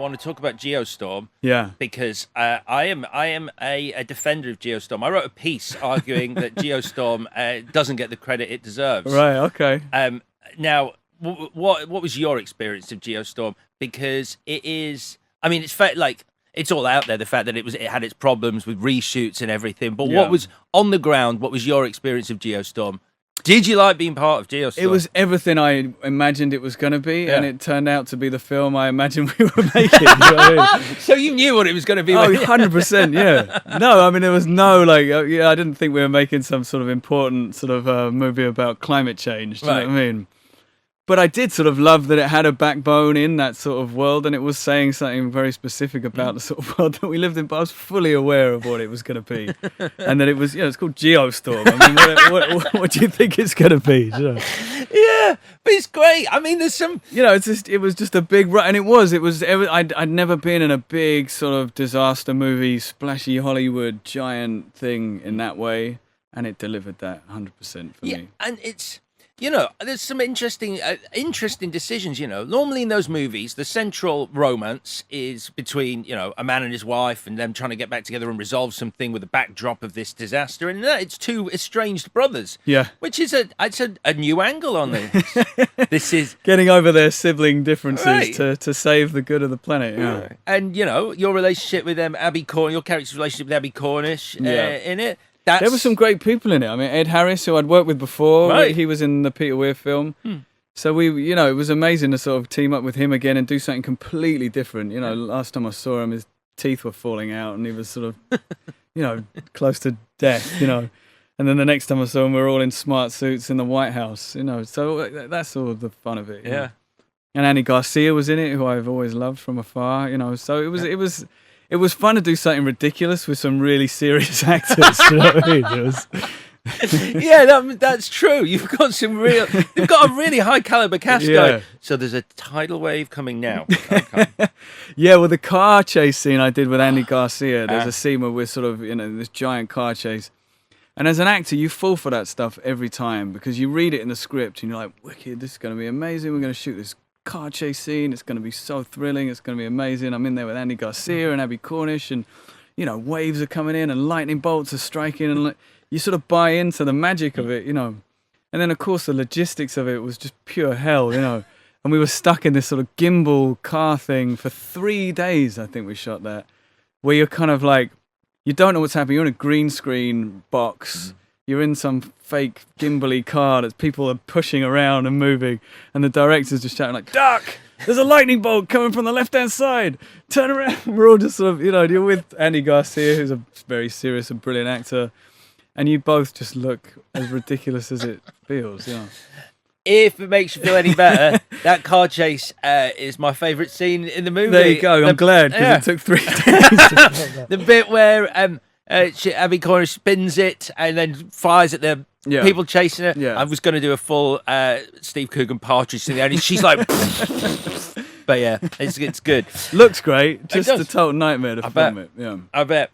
want to talk about Geostorm. Yeah. Because I am a defender of Geostorm. I wrote a piece arguing that Geostorm doesn't get the credit it deserves. Right. Okay. Now, what was your experience of Geostorm? Because it is, I mean, it's all out there, the fact that it had its problems with reshoots and everything. But what was on the ground? What was your experience of Geostorm? Did you like being part of Geostorm? It was everything I imagined it was going to be, and it turned out to be the film I imagined we were making. You know what I mean? So you knew what it was going to be? Oh, 100%, yeah. No, I mean, there was no, I didn't think we were making some sort of important sort of movie about climate change. Do you know what I mean? But I did sort of love that it had a backbone in that sort of world, and it was saying something very specific about the sort of world that we lived in. But I was fully aware of what it was going to be, and that it was, it's called Geostorm. I mean, what do you think it's going to be? You know? Yeah, but it's great. I mean, there's some, it was just a big, and it was. I'd never been in a big sort of disaster movie, splashy Hollywood giant thing in that way, and it delivered that 100% for me. And it's. There's some interesting decisions. Normally in those movies, the central romance is between, a man and his wife and them trying to get back together and resolve something with the backdrop of this disaster. And it's two estranged brothers. Yeah. Which is a new angle on this. This is getting over their sibling differences to save the good of the planet. Yeah. Right. And, your relationship with them, Abby Cornish, your character's relationship with Abby Cornish in it. There were some great people in it. I mean, Ed Harris, who I'd worked with before, he was in the Peter Weir film. So it was amazing to sort of team up with him again and do something completely different. Last time I saw him, his teeth were falling out and he was sort of, close to death, And then the next time I saw him, we were all in smart suits in the White House, So that's all the fun of it. Yeah. And Andy Garcia was in it, who I've always loved from afar, So it was fun to do something ridiculous with some really serious actors. You know what I mean? Yeah, that's true. You've got a really high caliber cast going. So there's a tidal wave coming now. Okay. Yeah, well, the car chase scene I did with Andy Garcia, there's a scene where we're sort of, this giant car chase. And as an actor, you fall for that stuff every time because you read it in the script and you're like, wicked, this is going to be amazing. We're going to shoot this car chase scene. It's going to be so thrilling. It's going to be amazing. I'm in there with Andy Garcia and Abby Cornish, and waves are coming in and lightning bolts are striking, and you sort of buy into the magic of it, And then of course the logistics of it was just pure hell, And we were stuck in this sort of gimbal car thing for 3 days. I think we shot that, where you're kind of like, you don't know what's happening. You're in a green screen box. You're in some fake gimbally car that people are pushing around and moving, and the director's just shouting like, "Duck! There's a lightning bolt coming from the left-hand side. Turn around." We're all just sort of, you're with Andy Garcia, who's a very serious and brilliant actor, and you both just look as ridiculous as it feels. Yeah. If it makes you feel any better, that car chase is my favourite scene in the movie. There you go. I'm glad, because it took 3 days. The bit where Abby Cornish spins it and then fires at the people chasing it. Yeah. I was going to do a full Steve Coogan Partridge in the end. She's like, but yeah, it's good. Looks great. Just a total nightmare to film it. Yeah, I bet.